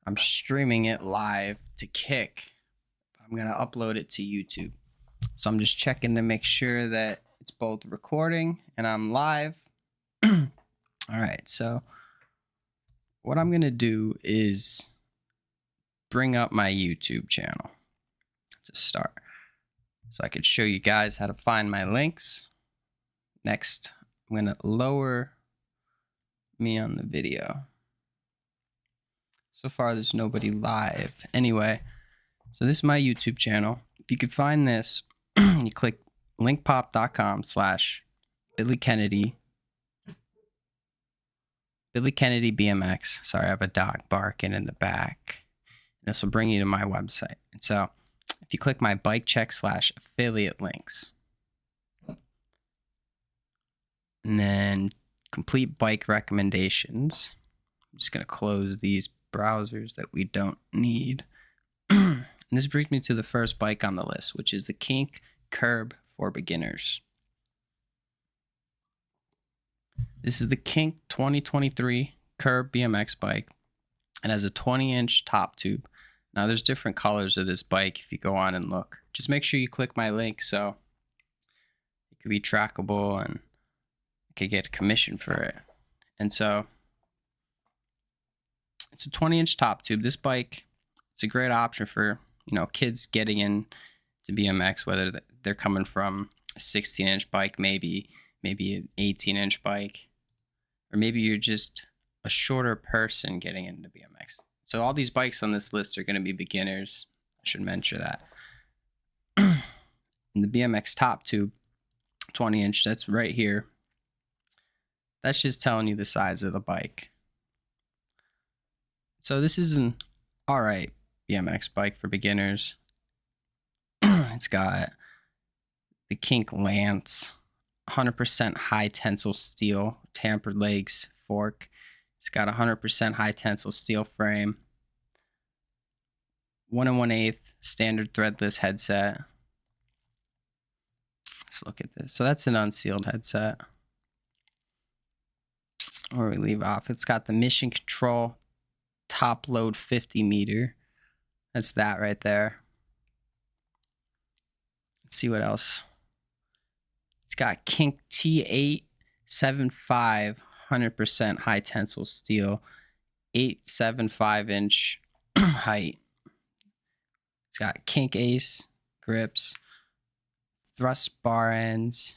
I'm streaming it live to Kick. I'm going to upload it to YouTube. So I'm just checking to make sure that it's both recording and I'm live. All right, so what I'm going to do is bring up my YouTube channel to start. So I could show you guys how to find my links. Next, I'm going to lower me on the video. So far, there's nobody live. Anyway, so this is my YouTube channel. If you could find this, you click linkpop.com/Billy Kennedy BMX. Sorry, I have a dog barking in the back. This will bring you to my website. And so if you click my bike check /affiliate links, and then complete bike recommendations, I'm just going to close these browsers that we don't need. And this brings me to the first bike on the list, which is the Kink Curb for beginners. This is the Kink 2023 Curb BMX bike. It has a 20-inch top tube. Now there's different colors of this bike if you go on and look. Just make sure you click my link so it could be trackable and you could get a commission for it. And so it's a 20-inch top tube. This bike, it's a great option for, kids getting into BMX, whether they're coming from a 16-inch bike, maybe an 18-inch bike, or maybe you're just a shorter person getting into BMX. So all these bikes on this list are going to be beginners. I should mention that. And the BMX top tube, 20-inch, that's right here. That's just telling you the size of the bike. So this is an alright BMX bike for beginners. It's got the Kink Lance, 100% high tensile steel, tampered legs, fork. It's got 100% high tensile steel frame, 1 1/8 standard threadless headset. Let's look at this. So that's an unsealed headset. Or we leave off. It's got the Mission Control top load 50 meter. That's that right there. Let's see what else. It's got Kink T875 100% high tensile steel, 875-inch height. It's got Kink Ace grips, thrust bar ends.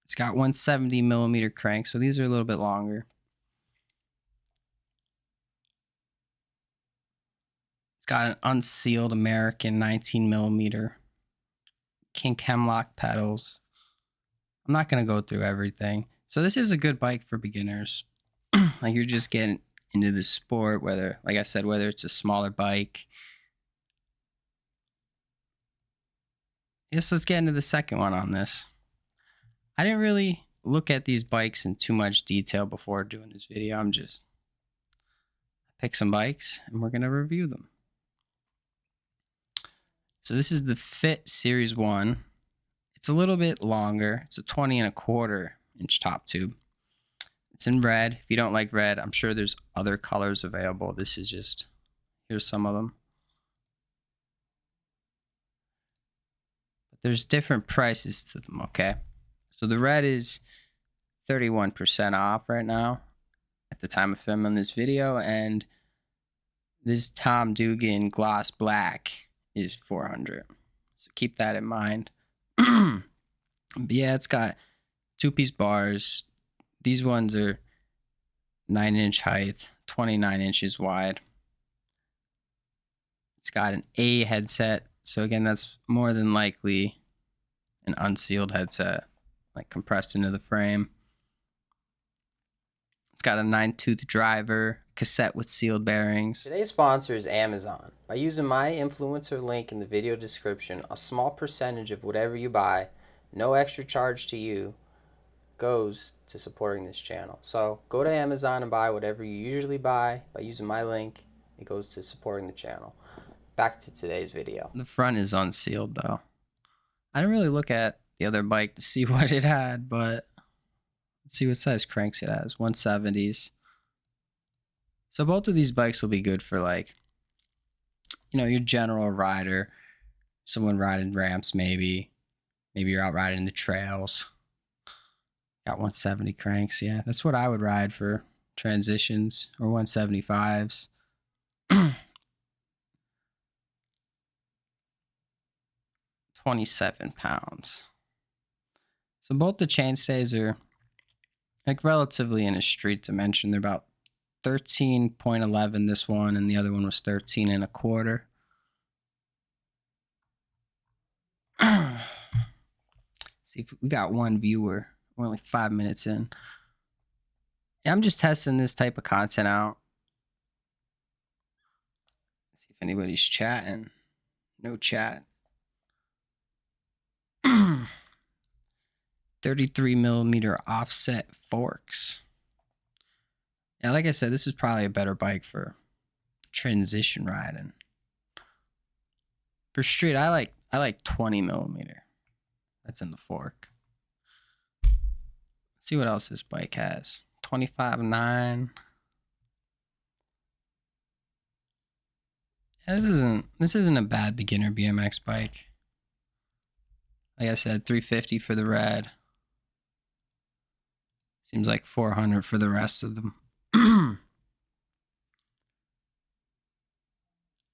It's got 170mm crank, so these are a little bit longer. It's got an unsealed American 19mm Kink Hemlock pedals. I'm not going to go through everything. So this is a good bike for beginners. Like you're just getting into the sport, whether it's a smaller bike. Yes, let's get into the second one on this. I didn't really look at these bikes in too much detail before doing this video. I picked some bikes and we're going to review them. So this is the Fit Series 1. It's a little bit longer. It's a 20.25-inch top tube. It's in red. If you don't like red, I'm sure there's other colors available. This is just, here's some of them. But there's different prices to them, okay? So the red is 31% off right now at the time of filming this video, and this Tom Dugan gloss black is $400. So keep that in mind. But yeah, it's got 2-piece bars. These ones are 9-inch height, 29 inches wide. It's got an A headset. So again, that's more than likely an unsealed headset, like compressed into the frame. It's got a 9-tooth driver, cassette with sealed bearings. Today's sponsor is Amazon. By using my influencer link in the video description, a small percentage of whatever you buy, no extra charge to you, goes to supporting this channel. So go to Amazon and buy whatever you usually buy. By using my link, it goes to supporting the channel. Back to today's video. The front is unsealed though. I didn't really look at the other bike to see what it had, but let's see what size cranks it has. 170s. So both of these bikes will be good for like, your general rider, someone riding ramps maybe. Maybe you're out riding the trails. Got 170 cranks. Yeah, that's what I would ride for transitions, or 175s. 27 pounds. So both the chainstays are like relatively in a street dimension. They're about 13.11 this one, and the other one was 13 and a quarter. See if we got one viewer. We're only 5 minutes in. Yeah, I'm just testing this type of content out. See if anybody's chatting. No chat. 33 millimeter offset forks. Yeah, like I said, this is probably a better bike for transition riding. For street, I like 20 millimeter. That's in the fork. Let's see what else this bike has. 25.9. Yeah, this isn't a bad beginner BMX bike. Like I said, 350 for the red. Seems like 400 for the rest of them.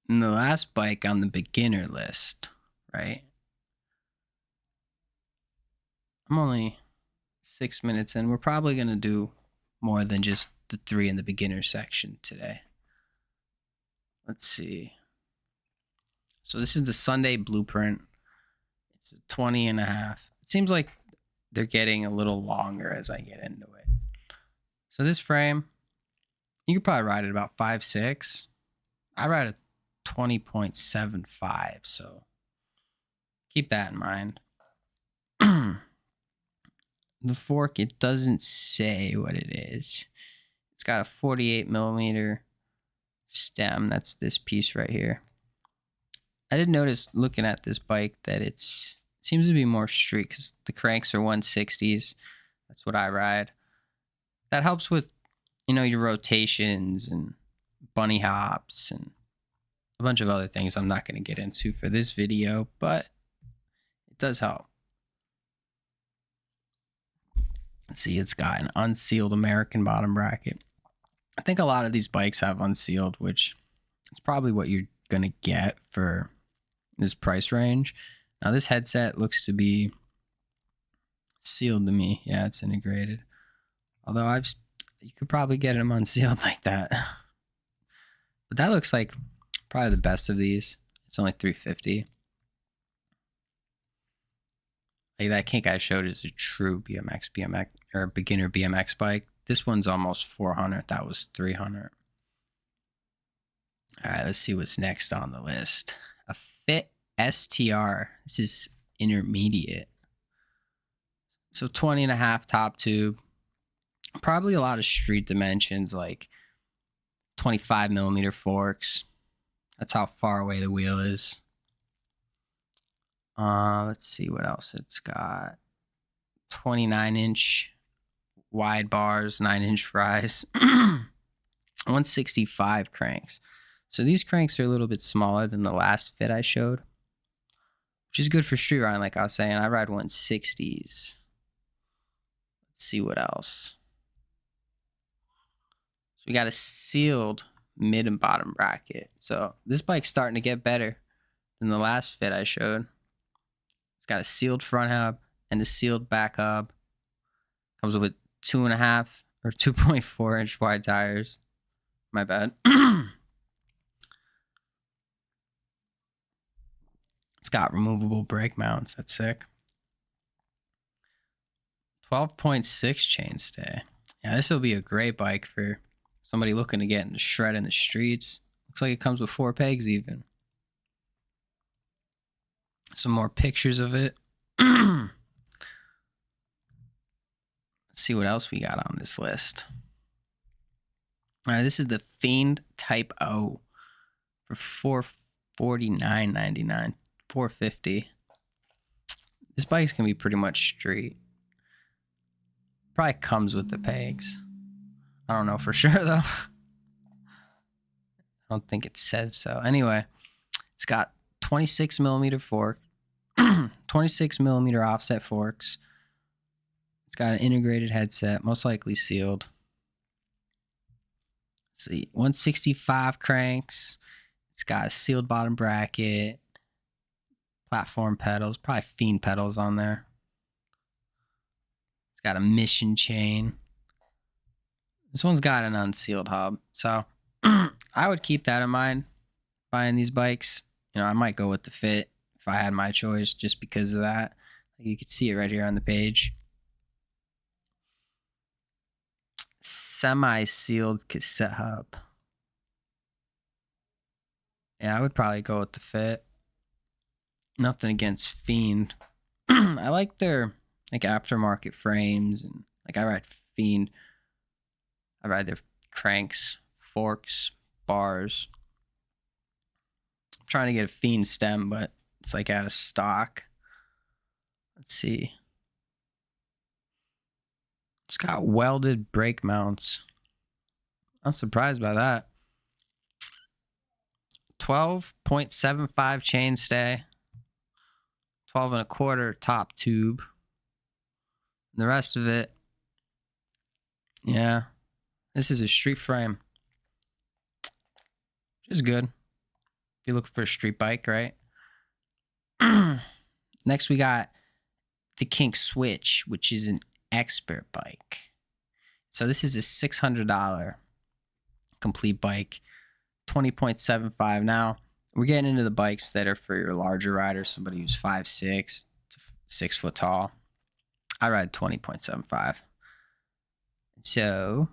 And the last bike on the beginner list, right? I'm only 6 minutes in. We're probably going to do more than just the 3 in the beginner section today. Let's see. So this is the Sunday blueprint. It's a 20 and a half. It seems like they're getting a little longer as I get into it. So this frame, you could probably ride it about 5.6. I ride a 20.75, so keep that in mind. The fork, it doesn't say what it is. It's got a 48 millimeter stem. That's this piece right here. I did notice looking at this bike that it seems to be more street because the cranks are 160s. That's what I ride. That helps with, your rotations and bunny hops and a bunch of other things I'm not going to get into for this video, but it does help. Let's see, it's got an unsealed American bottom bracket. I think a lot of these bikes have unsealed, which is probably what you're going to get for this price range. Now, this headset looks to be sealed to me. Yeah, it's integrated. Although you could probably get them unsealed like that. But that looks like probably the best of these. It's only $350. Like that kink I showed is a true BMX or beginner BMX bike. This one's almost 400. That was 300. All right, let's see what's next on the list. A Fit STR. This is intermediate. So 20 and a half top tube. Probably a lot of street dimensions, like 25 millimeter forks. That's how far away the wheel is. Let's see what else it's got. 29-inch wide bars, 9-inch rise. 165 cranks. So these cranks are a little bit smaller than the last Fit I showed, which is good for street riding. Like I was saying, I ride 160s. Let's see what else. So we got a sealed mid and bottom bracket. So this bike's starting to get better than the last Fit I showed. It's got a sealed front hub and a sealed back hub. Comes with 2.5 or 2.4 inch wide tires. My bad. It's got removable brake mounts. That's sick. 12.6 chainstay. Yeah, this will be a great bike for somebody looking to get into shred in the streets. Looks like it comes with 4 pegs even. Some more pictures of it. Let's see what else we got on this list. All right, this is the Fiend Type O for $449.99. $450. This bike's gonna be pretty much street. Probably comes with the pegs. I don't know for sure though. I don't think it says so. Anyway, it's got 26 millimeter fork, 26 millimeter offset forks. It's got an integrated headset, most likely sealed. Let's see, 165 cranks. It's got a sealed bottom bracket, platform pedals, probably Fiend pedals on there. It's got a mission chain. This one's got an unsealed hub. So I would keep that in mind buying these bikes. You know, I might go with the Fit if I had my choice just because of that. You can see it right here on the page. Semi-sealed cassette hub. Yeah, I would probably go with the Fit. Nothing against Fiend. I like their like aftermarket frames, and like I ride Fiend. I ride their cranks, forks, bars. I'm trying to get a Fiend stem, but it's like out of stock. Let's see. It's got welded brake mounts. I'm surprised by that. 12.75 chainstay. 12 and a quarter top tube. And the rest of it, yeah, this is a street frame. Which is good. If you're looking for a street bike, right? Next, we got the Kink Switch, which is an expert bike. So this is a $600 complete bike, 20.75. Now, we're getting into the bikes that are for your larger riders, somebody who's 5'6", 6 foot tall. I ride 20.75. So,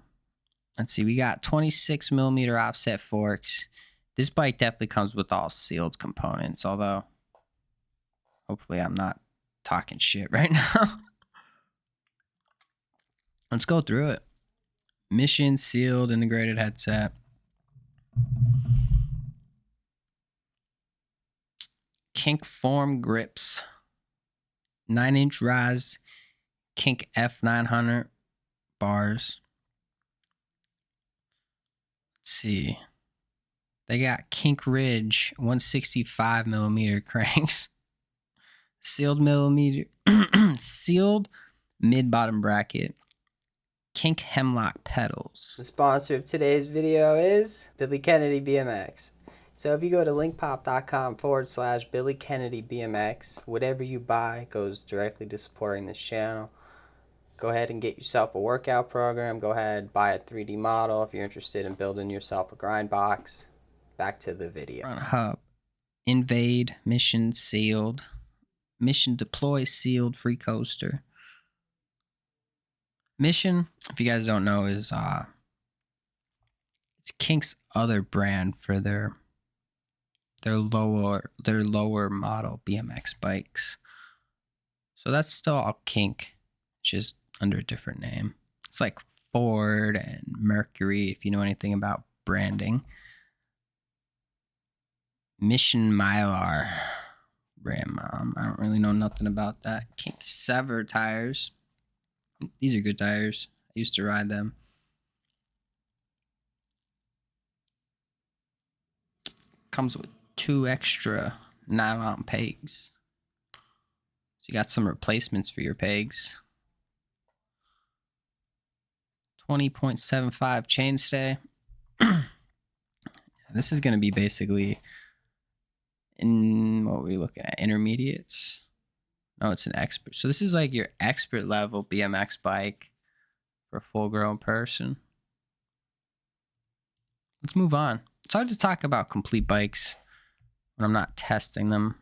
let's see, we got 26 millimeter offset forks. This bike definitely comes with all sealed components, although hopefully I'm not talking shit right now. Let's go through it. Mission sealed integrated headset. Kink form grips. 9-inch rise. Kink F900 bars. Let's see. They got Kink Ridge 165 millimeter cranks. Sealed sealed mid bottom bracket. Kink Hemlock pedals. The sponsor of today's video is Billy Kennedy BMX. So if you go to linkpop.com/Billy Kennedy BMX, whatever you buy goes directly to supporting this channel. Go ahead and get yourself a workout program. Go ahead, buy a 3D model if you're interested in building yourself a grind box. Back to the video. Front hub. Invade, mission sealed. Mission deploy sealed free coaster. Mission, if you guys don't know, is it's Kink's other brand for their lower model BMX bikes. So that's still all Kink, just under a different name. It's like Ford and Mercury, if you know anything about branding. Mission Mylar rim. I don't really know nothing about that. Kink Sever tires. These are good tires. I used to ride them. Comes with 2 extra nylon pegs. So you got some replacements for your pegs. 20.75 chainstay. This is going to be basically in what were we looking at? Intermediates. No, it's an expert. So this is like your expert level BMX bike for a full-grown person. Let's move on. It's hard to talk about complete bikes when I'm not testing them.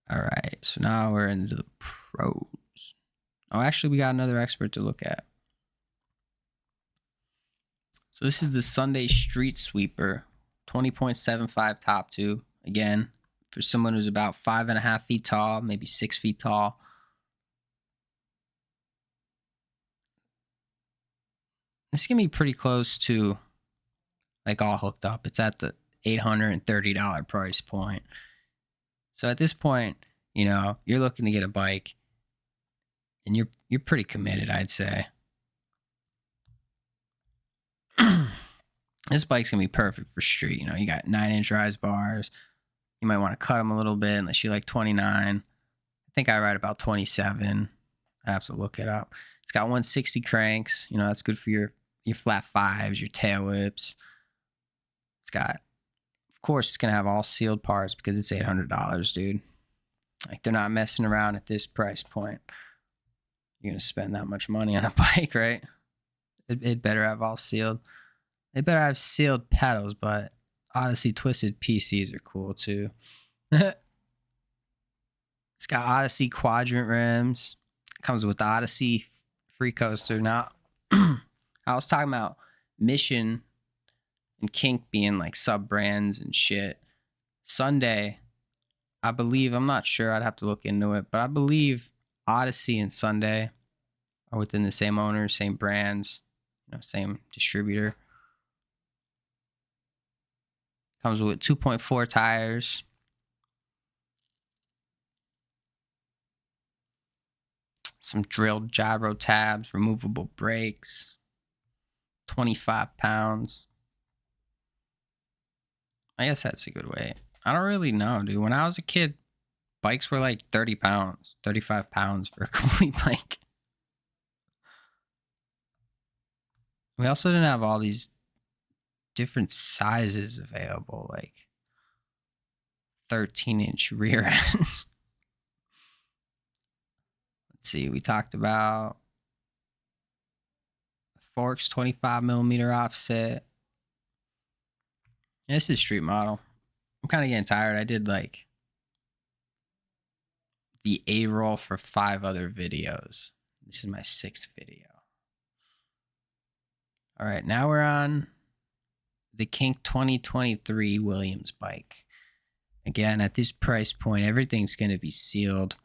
All right, so now we're into the pros. Oh, actually, we got another expert to look at. So this is the Sunday Street Sweeper, 20.75 top tube. Again, for someone who's about 5.5 feet tall, maybe 6 feet tall. This is gonna be pretty close to like all hooked up. It's at the $830 price point. So at this point, you know, you're looking to get a bike and you're pretty committed, I'd say. This bike's gonna be perfect for street. You know, you got 9-inch rise bars. You might want to cut them a little bit unless you like 29. I think I ride about 27. I have to look it up. It's got 160 cranks. You know, that's good for your flat fives, your tail whips. It's got, of course, it's gonna have all sealed parts because it's $800, dude. Like, they're not messing around at this price point. You're gonna spend that much money on a bike, right? It better have all sealed. It better have sealed pedals, but Odyssey twisted PCs are cool too. It's got Odyssey quadrant rims. It comes with the Odyssey free coaster. Now, I was talking about Mission and Kink being like sub brands and shit. Sunday, I believe, I'm not sure, I'd have to look into it, but I believe Odyssey and Sunday are within the same owner, same brands, you know, same distributor. Comes with 2.4 tires. Some drilled gyro tabs, removable brakes, 25 pounds. I guess that's a good weight. I don't really know, dude. When I was a kid, bikes were like 30 pounds, 35 pounds for a complete bike. We also didn't have all these different sizes available, like 13-inch rear ends. Let's see, we talked about forks, 25 millimeter offset. This is street model. I'm kind of getting tired. I did like the A-roll for 5 other videos. This is my 6th video. All right, now we're on the Kink 2023 Williams bike. Again, at this price point, everything's going to be sealed.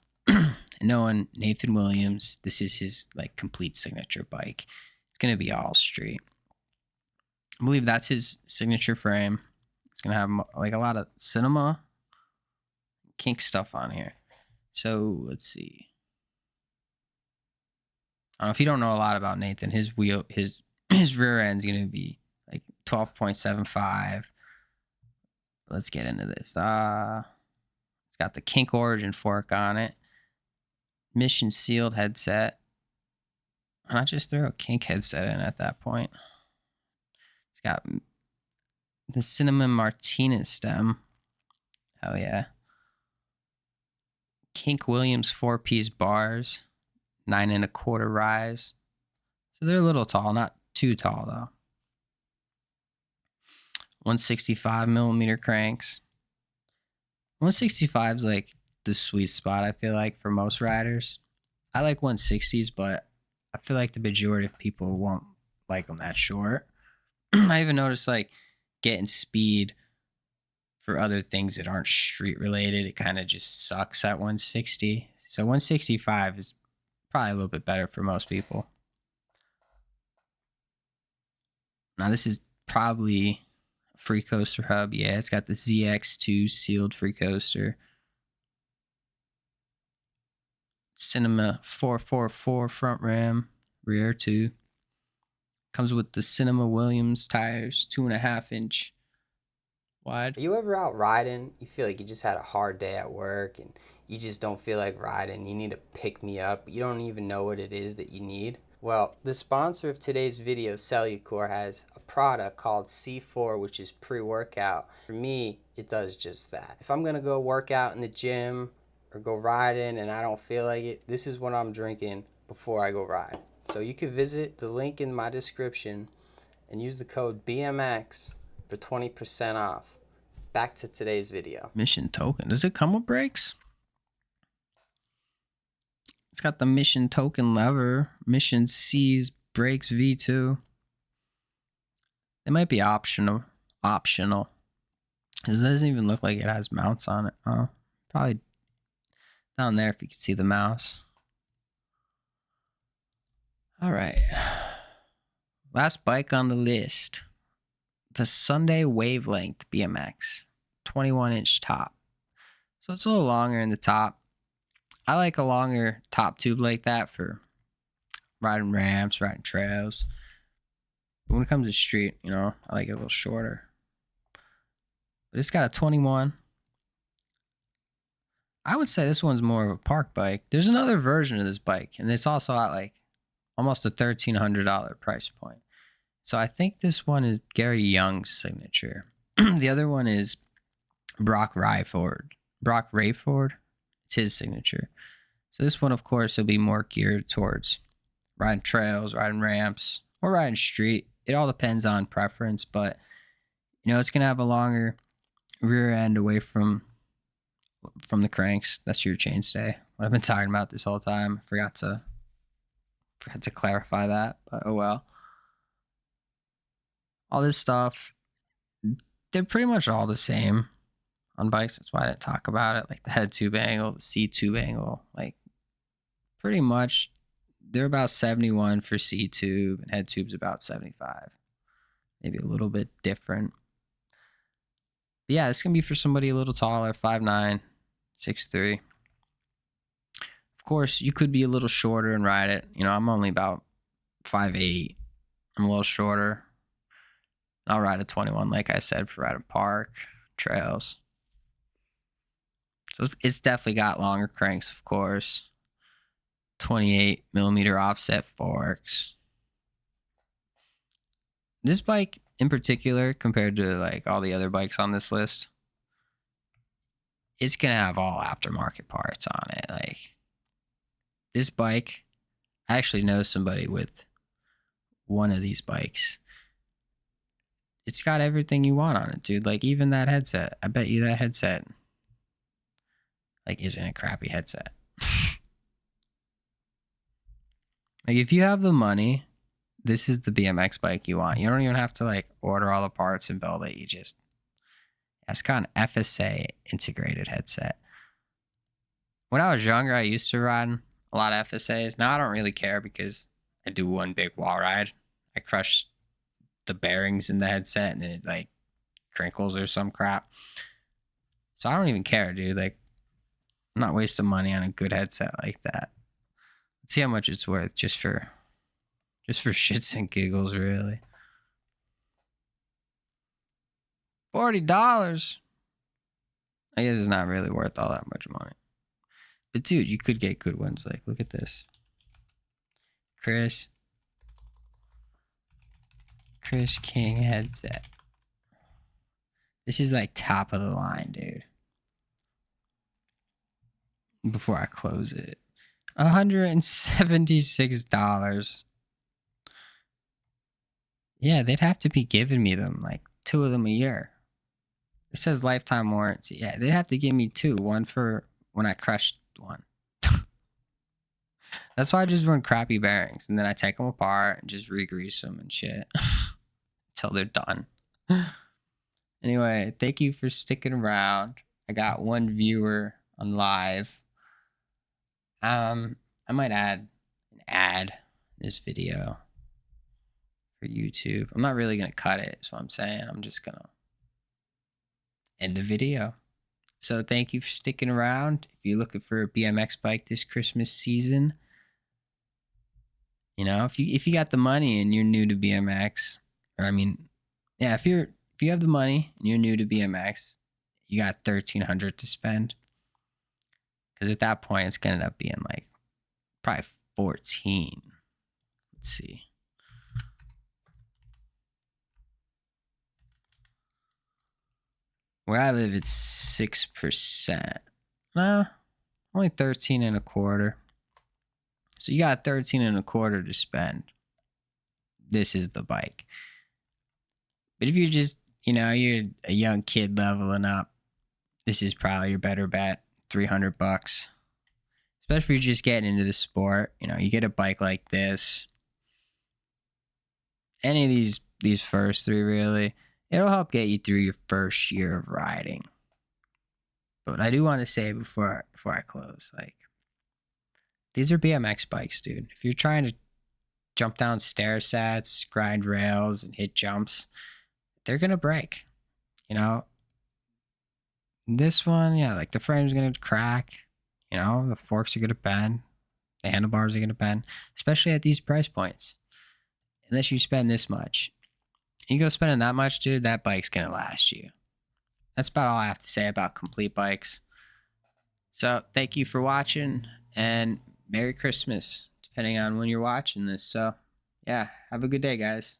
Knowing Nathan Williams, this is his like complete signature bike. It's going to be all street. I believe that's his signature frame. It's going to have like a lot of cinema Kink stuff on here. So let's see. I don't know if you don't know a lot about Nathan. His rear end's going to be like 12.75. Let's get into this. It's got the Kink Origin fork on it. Mission sealed headset. Why not just throw a Kink headset in at that point? It's got the Cinnamon Martinez stem. Hell yeah. Kink Williams 4-piece bars. 9 1/4 rise. So they're a little tall, not too tall though. 165 millimeter cranks. 165 is like the sweet spot, I feel like, for most riders. I like 160s, but I feel like the majority of people won't like them that short. I even noticed like getting speed for other things that aren't street related, it kind of just sucks at 160. So 165 is probably a little bit better for most people. Now this is probably a free coaster hub. Yeah, it's got the ZX2 sealed free coaster. Cinema 444 front ram, rear 2. Comes with the Cinema Williams tires, 2.5-inch wide. Are you ever out riding? You feel like you just had a hard day at work and you just don't feel like riding. You need to pick me up. You don't even know what it is that you need. Well, the sponsor of today's video, Cellucor, has a product called C4, which is pre-workout. For me, it does just that. If I'm gonna go work out in the gym or go riding and I don't feel like it, this is what I'm drinking before I go ride. So you can visit the link in my description and use the code BMX for 20% off. Back to today's video. Mission token. Does it come with brakes? It's got the Mission token lever. Mission C's brakes V2. They might be optional. It doesn't even look like it has mounts on it. Oh, probably down there if you can see the mouse. All right. Last bike on the list. The Sunday Wavelength BMX. 21-inch top. So it's a little longer in the top. I like a longer top tube like that for riding ramps, riding trails. But when it comes to street, you know, I like it a little shorter. But it's got a 21. I would say this one's more of a park bike. There's another version of this bike, and it's also at like almost a $1,300 price point. So I think this one is Gary Young's signature. The other one is Brock Rayford. Brock Rayford, it's his signature. So this one, of course, will be more geared towards riding trails, riding ramps, or riding street. It all depends on preference, but you know, it's gonna have a longer rear end away from the cranks. That's your chainstay. What I've been talking about this whole time. Forgot to clarify that, but oh well. All this stuff, they're pretty much all the same on bikes. That's why I didn't talk about it. Like the head tube angle, the seat tube angle, like pretty much they're about 71 for seat tube and head tube's about 75. Maybe a little bit different. But yeah, this can be for somebody a little taller, 5'9", 6'3". Of course, you could be a little shorter and ride it. You know, I'm only about 5'8". I'm a little shorter. I'll ride a 21, like I said, for riding park, trails. So it's definitely got longer cranks, of course. 28 millimeter offset forks. This bike in particular, compared to like all the other bikes on this list, it's gonna have all aftermarket parts on it. Like this bike, I actually know somebody with one of these bikes. It's got everything you want on it, dude. Like even that headset. I bet you that headset like isn't a crappy headset. Like if you have the money, this is the BMX bike you want. You don't even have to like order all the parts and build it. It's got an FSA integrated headset. When I was younger, I used to ride a lot of FSAs. Now I don't really care because I do one big wall ride. I crush the bearings in the headset and it like crinkles or some crap. So I don't even care, dude. Like I'm not wasting money on a good headset like that. Let's see how much it's worth just for shits and giggles, really. $40. I guess it's not really worth all that much money. But dude, you could get good ones. Like, look at this. Chris King headset. This is like top of the line, dude. Before I close it. $176. Yeah, they'd have to be giving me them, like 2 of them a year. It says lifetime warranty. Yeah, they'd have to give me 2. One for when I crushed one. That's why I just run crappy bearings. And then I take them apart and just re-grease them and shit. Until they're done. Anyway, thank you for sticking around. I got 1 viewer on live. I might add an ad in this video for YouTube. I'm not really going to cut it, is what I'm saying. I'm just going to end the video. So thank you for sticking around. If you're looking for a BMX bike this Christmas season, you know, if you got the money and you're new to BMX, or I mean, yeah, if you have the money and you're new to BMX, you got $1,300 to spend. Because at that point, it's going to end up being like probably 14. Let's see. Where I live, it's 6%. Nah, only 13 and a quarter. So you got 13 and a quarter to spend. This is the bike. But if you're just, you know, you're a young kid leveling up, this is probably your better bet. $300. Especially if you're just getting into the sport. You know, you get a bike like this. Any of these first 3 really, it'll help get you through your first year of riding. But I do want to say before I close, like, these are BMX bikes, dude. If you're trying to jump down stair sets, grind rails, and hit jumps, they're gonna break. You know, this one, yeah, like the frame's gonna crack. You know, the forks are gonna bend, the handlebars are gonna bend, especially at these price points. Unless you spend this much, You go spending that much, dude, that bike's gonna last you. That's about all I have to say about complete bikes. So thank you for watching, and Merry Christmas, depending on when you're watching this. So yeah, have a good day, guys.